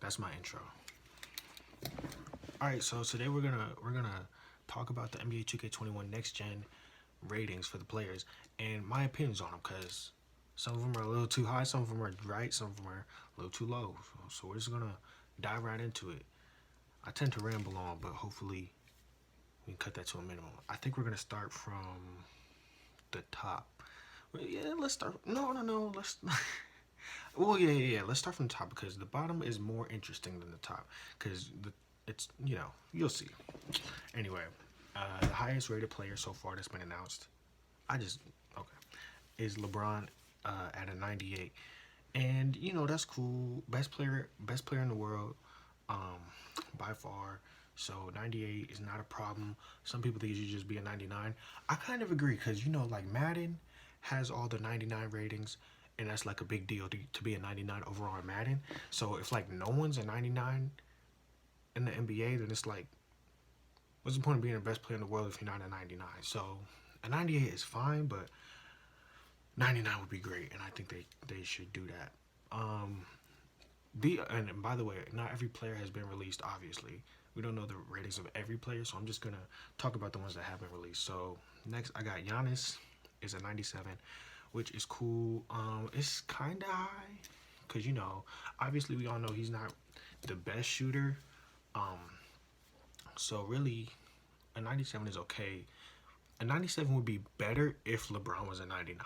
that's my intro. All right, so today we're gonna talk about the NBA 2K21 Next Gen ratings for the players and my opinions on them, because some of them are a little too high, some of them are right, some of them are a little too low. So we're just gonna dive right into it. I tend to ramble on, but hopefully we can cut that to a minimum. I think we're gonna start from the top. Yeah, let's start. No. Let's. Well, yeah. Let's start from the top because the bottom is more interesting than the top because it's you'll see. Anyway, the highest rated player so far that's been announced, is LeBron at a 98, and that's cool. Best player in the world, by far. So 98 is not a problem. Some people think it should just be a 99. I kind of agree because like Madden has all the 99 ratings, and that's like a big deal to be a 99 overall in Madden. So if like no one's a 99 in the NBA, then it's like, what's the point of being the best player in the world if you're not a 99? So a 98 is fine, but 99 would be great, and I think they should do that. And by the way, not every player has been released, obviously. We don't know the ratings of every player, so I'm just going to talk about the ones that have been released. So next, I got Giannis is a 97, which is cool. It's kind of high because, obviously we all know he's not the best shooter. So really, a 97 is okay. A 97 would be better if LeBron was a 99.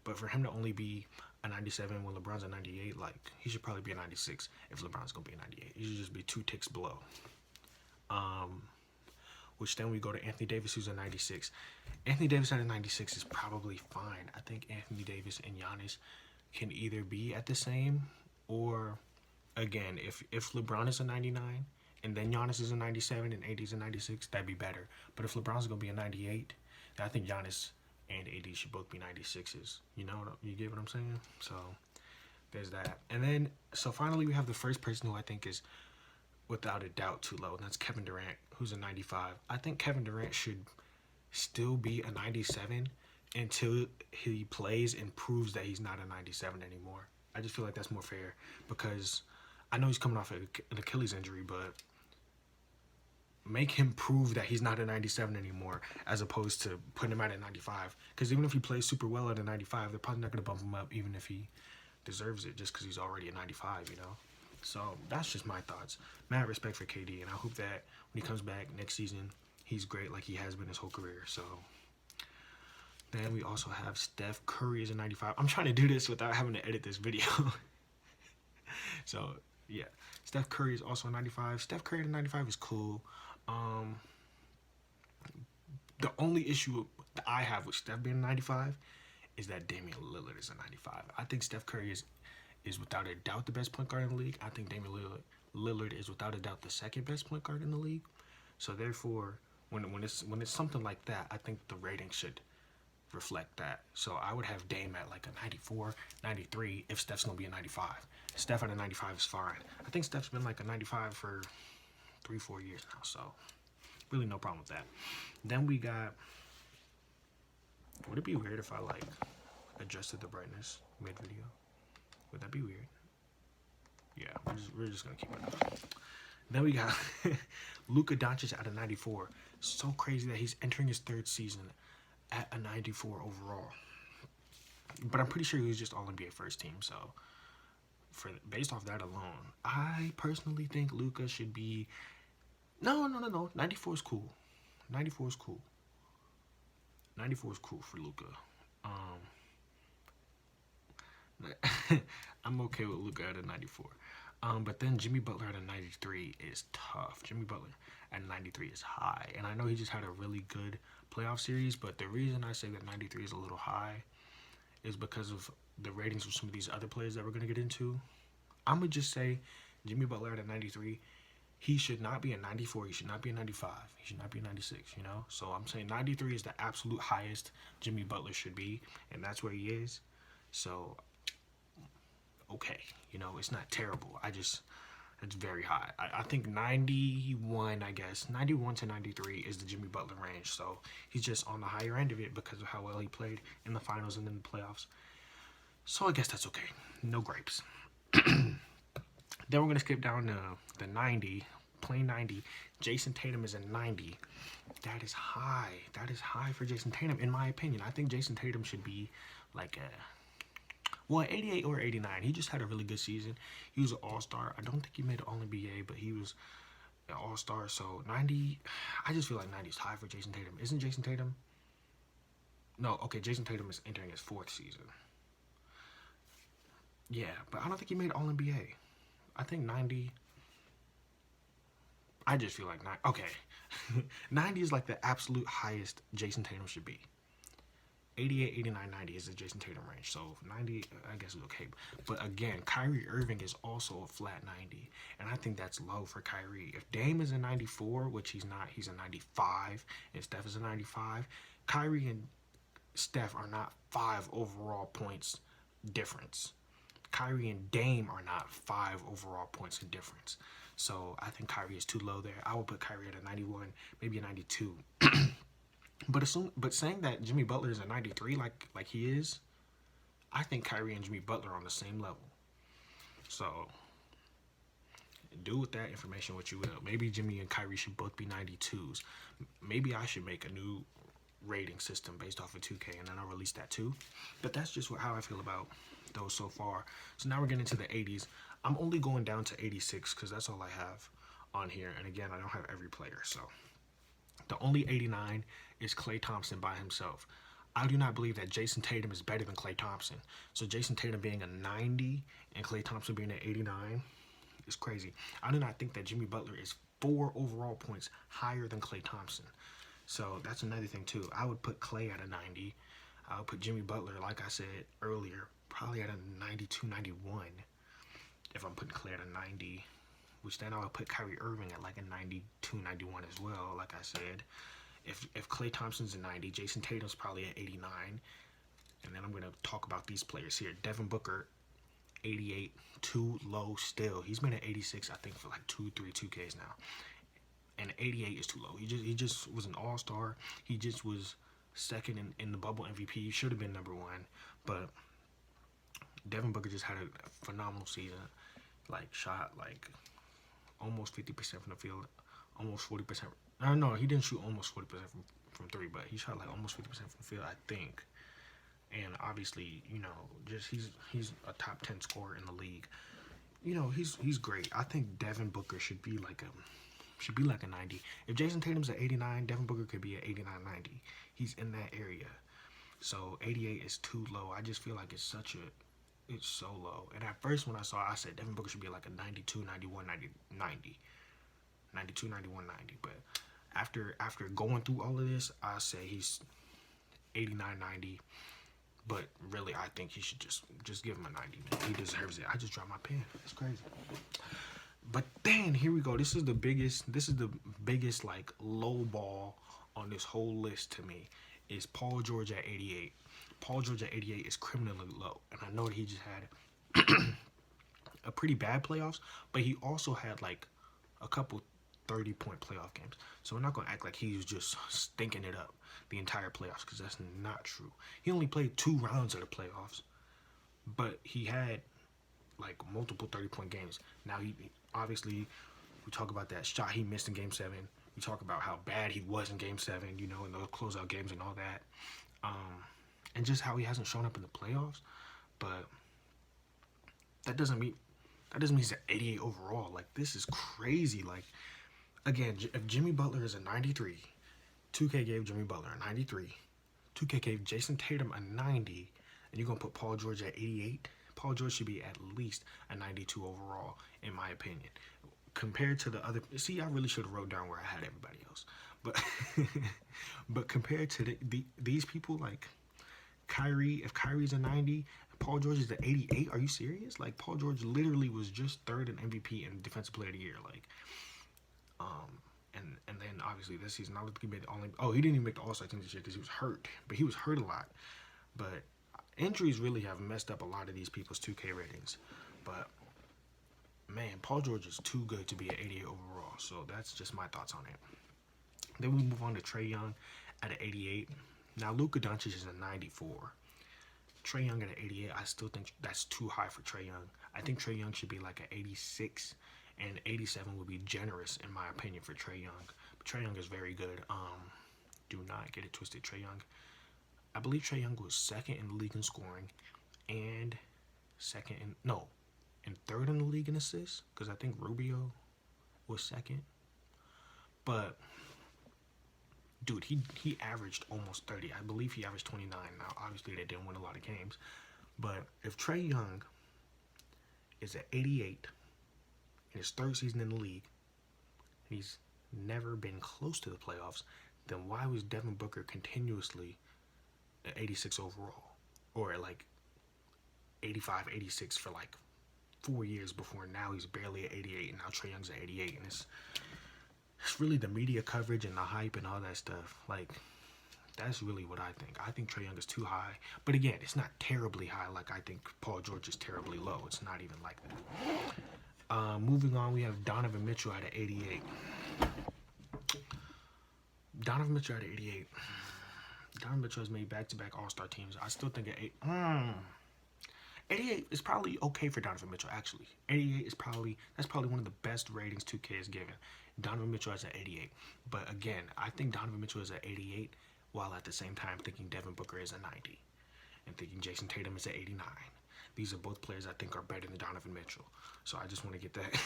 But for him to only be a 97 when LeBron's a 98, like, he should probably be a 96 if LeBron's going to be a 98. He should just be 2 ticks below. Which then we go to Anthony Davis, who's a 96. Anthony Davis at a 96 is probably fine. I think Anthony Davis and Giannis can either be at the same, or, again, if LeBron is a 99 and then Giannis is a 97 and AD is a 96, that'd be better. But if LeBron's going to be a 98, then I think Giannis and AD should both be 96s. You get what I'm saying? So there's that. And then, so finally we have the first person who I think is without a doubt too low, and that's Kevin Durant, who's a 95. I think Kevin Durant should still be a 97 until he plays and proves that he's not a 97 anymore. I just feel like that's more fair because I know he's coming off an Achilles injury, but make him prove that he's not a 97 anymore as opposed to putting him at a 95. Because even if he plays super well at a 95, they're probably not going to bump him up even if he deserves it just because he's already a 95, So that's just my thoughts. Mad respect for KD, and I hope that when he comes back next season, he's great like he has been his whole career. So then we also have Steph Curry as a 95. I'm trying to do this without having to edit this video. So yeah, Steph Curry is also a 95. Steph Curry at a 95 is cool. The only issue that I have with Steph being a 95 is that Damian Lillard is a 95. I think Steph Curry is without a doubt the best point guard in the league. I think Damian Lillard is without a doubt the second best point guard in the league. So therefore, when it's something like that, I think the rating should reflect that. So I would have Dame at like a 94, 93 if Steph's going to be a 95. Steph at a 95 is fine. I think Steph's been like a 95 for 3-4 years now, so really no problem with that. Then we got, would it be weird if I like adjusted the brightness mid-video? Would that be weird? Yeah, we're just gonna keep it up. Then we got Luka Doncic at a 94. So crazy that he's entering his 3rd season at a 94 overall. But I'm pretty sure he was just all NBA first team. So based off that alone, I personally think Luka should be. No. 94 is cool. 94 is cool. 94 is cool for Luka. I'm okay with Luka at a 94. But then Jimmy Butler at a 93 is tough. Jimmy Butler at 93 is high. And I know he just had a really good playoff series, but the reason I say that 93 is a little high is because of the ratings of some of these other players that we're going to get into. I'm going to just say Jimmy Butler at a 93, he should not be a 94. He should not be a 95. He should not be a 96, So I'm saying 93 is the absolute highest Jimmy Butler should be, and that's where he is. So okay, it's not terrible. It's very high. I think 91, 91 to 93 is the Jimmy Butler range. So he's just on the higher end of it because of how well he played in the finals and in the playoffs. So I guess that's okay. No gripes. Then we're going to skip down to the 90, plain 90. Jayson Tatum is a 90. That is high. That is high for Jayson Tatum, in my opinion. I think Jayson Tatum should be like a 88 or 89. He just had a really good season. He was an all-star. I don't think he made an All-NBA, but he was an all-star. So 90, I just feel like 90 is high for Jayson Tatum. Isn't Jayson Tatum? No, okay, Jayson Tatum is entering his 4th season. Yeah, but I don't think he made All-NBA. I think 90, I just feel like, okay, 90 is like the absolute highest Jayson Tatum should be. 88, 89, 90 is the Jayson Tatum range. So 90, I guess, is okay. But again, Kyrie Irving is also a flat 90. And I think that's low for Kyrie. If Dame is a 94, which he's not, he's a 95, and Steph is a 95, Kyrie and Steph are not 5 overall points difference. Kyrie and Dame are not 5 overall points in difference. So I think Kyrie is too low there. I would put Kyrie at a 91, maybe a 92. But saying that Jimmy Butler is a 93 like he is, I think Kyrie and Jimmy Butler are on the same level. So do with that information what you will. Maybe Jimmy and Kyrie should both be 92s. Maybe I should make a new rating system based off of 2K, and then I'll release that too. But that's just how I feel about those so far. So now we're getting into the 80s. I'm only going down to 86 because that's all I have on here. And again, I don't have every player. So the only 89 is Klay Thompson by himself. I do not believe that Jayson Tatum is better than Klay Thompson. So Jayson Tatum being a 90 and Klay Thompson being an 89 is crazy. I do not think that Jimmy Butler is 4 overall points higher than Klay Thompson. So that's another thing too. I would put Klay at a 90. I would put Jimmy Butler, like I said earlier, probably at a 92, 91. If I'm putting Klay at a 90, which then I would put Kyrie Irving at like a 92, 91 as well, like I said. If Klay Thompson's a 90, Jayson Tatum's probably at 89. And then I'm going to talk about these players here. Devin Booker, 88, too low still. He's been at 86, I think, for like 2-3 2Ks now. And 88 is too low. He just was an all-star. He just was second in the bubble MVP. He should have been number 1. But Devin Booker just had a phenomenal season. Like, shot like almost 50% from the field, almost 40%. No, he didn't shoot almost 40% from 3, but he shot like almost 50% from the field, I think. And obviously, you know, just he's a top 10 scorer in the league. You know, he's great. I think Devin Booker should be like a 90. If Jayson Tatum's at 89, Devin Booker could be at 89, 90. He's in that area. So 88 is too low. I just feel like it's so low. And at first when I saw it, I said Devin Booker should be like a 92, 91, 90. 92, 91, 90. But after going through all of this, I say he's 89, 90. But really, I think he should just give him a 90, man. He deserves it. I just dropped my pen. It's crazy. But then here we go. This is the biggest like low ball on this whole list to me is Paul George at 88. Paul George at 88 is criminally low. And I know that he just had a pretty bad playoffs, but he also had like a couple 30-point playoff games. So we're not going to act like he was just stinking it up the entire playoffs, because that's not true. He only played 2 rounds of the playoffs, but he had like multiple 30-point games. Now, he obviously, we talk about that shot he missed in Game 7. We talk about how bad he was in Game 7, you know, in those closeout games and all that. And just how he hasn't shown up in the playoffs. But that doesn't mean he's at 88 overall. Like, this is crazy. Like, again, if Jimmy Butler is a 93, 2K gave Jimmy Butler a 93, 2K gave Jayson Tatum a 90, and you're going to put Paul George at 88, Paul George should be at least a 92 overall, in my opinion. Compared to the other... See, I really should have wrote down where I had everybody else. But but compared to these people, like Kyrie, if Kyrie's a 90, Paul George is at 88, are you serious? Like, Paul George literally was just 3rd in MVP and Defensive Player of the Year. Like, and then obviously this season, I don't think he made the only... Oh, he didn't even make the All-Star team this year because he was hurt. But he was hurt a lot. But injuries really have messed up a lot of these people's 2K ratings. But man, Paul George is too good to be at 88 overall. So that's just my thoughts on it. Then we move on to Trey Young at an 88. Now, Luka Doncic is a 94. Trey Young at an 88, I still think that's too high for Trey Young. I think Trey Young should be like an 86, and 87 would be generous in my opinion for Trey Young. But Trey Young is very good. Do not get it twisted. Trey Young, I believe Trey Young was second in the league in scoring, and third in the league in assists, because I think Rubio was second. But dude, he averaged almost 30. I believe he averaged 29. Now, obviously, they didn't win a lot of games. But if Trey Young is at 88 in his third season in the league, and he's never been close to the playoffs, then why was Devin Booker continuously at 86 overall? Or at like 85, 86 for like 4 years before now he's barely at 88, and now Trey Young's at 88, and it's really the media coverage and the hype and all that stuff. Like, that's really what I think. I think Trey Young is too high. But again, it's not terribly high like I think Paul George is terribly low. It's not even like that. Moving on, we have Donovan Mitchell at an 88. Donovan Mitchell at an 88. Donovan Mitchell has made back-to-back All-Star teams. I still think at 88 is probably okay for Donovan Mitchell, actually. 88 is that's probably one of the best ratings 2K has given. Donovan Mitchell is at 88. But again, I think Donovan Mitchell is at 88, while at the same time thinking Devin Booker is at 90. And thinking Jayson Tatum is at 89. These are both players I think are better than Donovan Mitchell. So I just want to get that,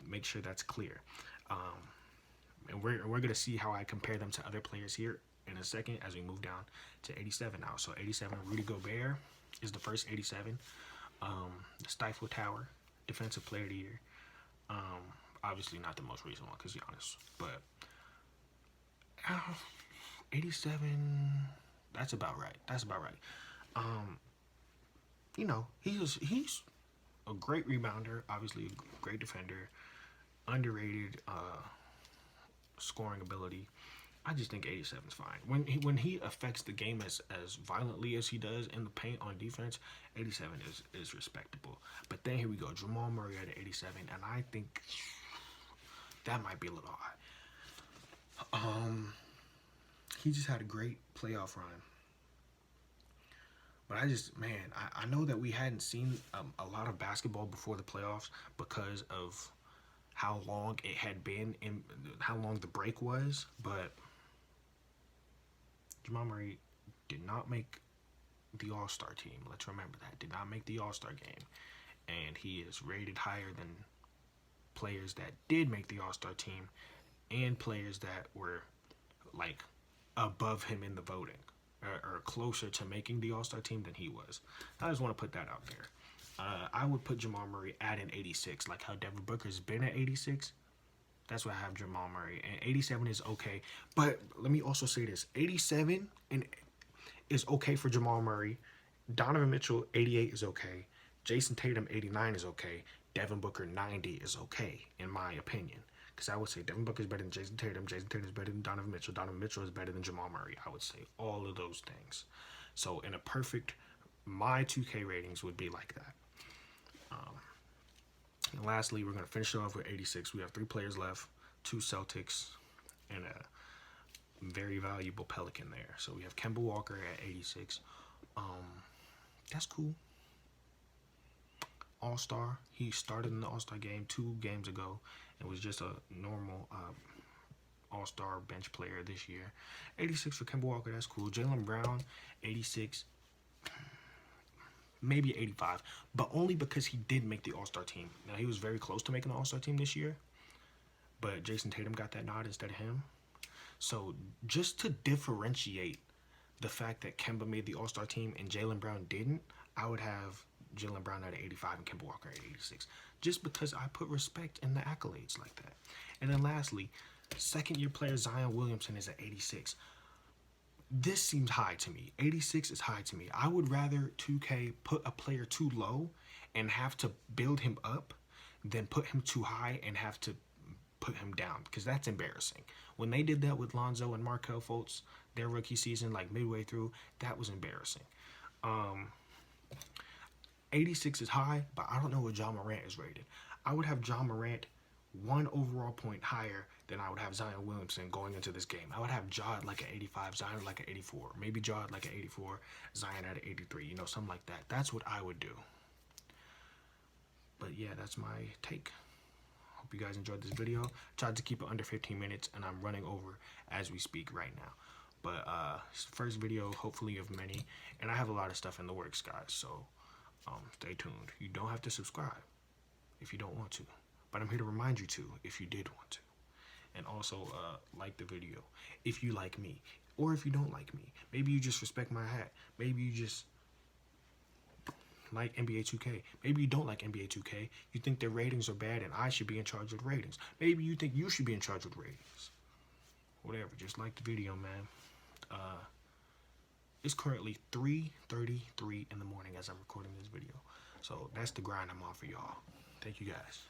make sure that's clear. And we're going to see how I compare them to other players here in a second as we move down to 87 now. So 87, Rudy Gobert is the first 87. The Stifle Tower, Defensive Player of the Year. Obviously not the most recent one because Giannis, but 87, that's about right. You know, he's a great rebounder, obviously a great defender, underrated scoring ability. I just think 87 is fine. When he affects the game as violently as he does in the paint on defense, 87 is respectable. But then here we go, Jamal Murray at 87, and I think that might be a little high. He just had a great playoff run. But I know that we hadn't seen a lot of basketball before the playoffs because of how long it had been and how long the break was. But Jamal Murray did not make the All-Star team. Let's remember that. Did not make the All-Star game. And he is rated higher than players that did make the All-Star team and players that were like above him in the voting or closer to making the All-Star team than he was. I just want to put that out there. I would put Jamal Murray at an 86, like how Devin Booker's been at 86. That's why I have Jamal Murray. And 87 is okay. But let me also say this. 87 is okay for Jamal Murray. Donovan Mitchell, 88 is okay. Jayson Tatum, 89 is okay. Devin Booker, 90 is okay, in my opinion. Because I would say Devin Booker is better than Jayson Tatum. Jayson Tatum is better than Donovan Mitchell. Donovan Mitchell is better than Jamal Murray. I would say all of those things. So in a perfect, my 2K ratings would be like that. And lastly, we're going to finish it off with 86. We have 3 players left, 2 Celtics, and a very valuable Pelican there. So we have Kemba Walker at 86. That's cool. All-Star. He started in the All-Star game 2 games ago and was just a normal All-Star bench player this year. 86 for Kemba Walker. That's cool. Jalen Brown, 86. Maybe 85, but only because he did make the All-Star team. Now, he was very close to making the All-Star team this year, but Jayson Tatum got that nod instead of him. So just to differentiate the fact that Kemba made the All-Star team and Jalen Brown didn't, I would have Jalen Brown at 85 and Kemba Walker at 86, just because I put respect in the accolades like that. And then lastly, second-year player Zion Williamson is at 86. This seems high to me. 86 is high to me. I would rather 2K put a player too low and have to build him up than put him too high and have to put him down, because that's embarrassing. When they did that with Lonzo and Markelle Fultz, their rookie season, like midway through, that was embarrassing. 86 is high, but I don't know what John Morant is rated. I would have John Morant 1 overall point higher than I would have Zion Williamson going into this game. I would have Ja at like an 85, Zion like an 84. Maybe Ja at like an 84, Zion at an 83. You know, something like that. That's what I would do. But yeah, that's my take. Hope you guys enjoyed this video. Tried to keep it under 15 minutes, and I'm running over as we speak right now. But first video, hopefully of many, and I have a lot of stuff in the works, guys. So stay tuned. You don't have to subscribe if you don't want to, but I'm here to remind you to if you did want to. And also like the video if you like me, or if you don't like me. Maybe you just respect my hat. Maybe you just like NBA 2K. Maybe you don't like NBA 2K. You think their ratings are bad and I should be in charge of the ratings. Maybe you think you should be in charge of the ratings. Whatever, just like the video, man. It's currently 3:33 in the morning as I'm recording this video. So that's the grind I'm on for y'all. Thank you guys.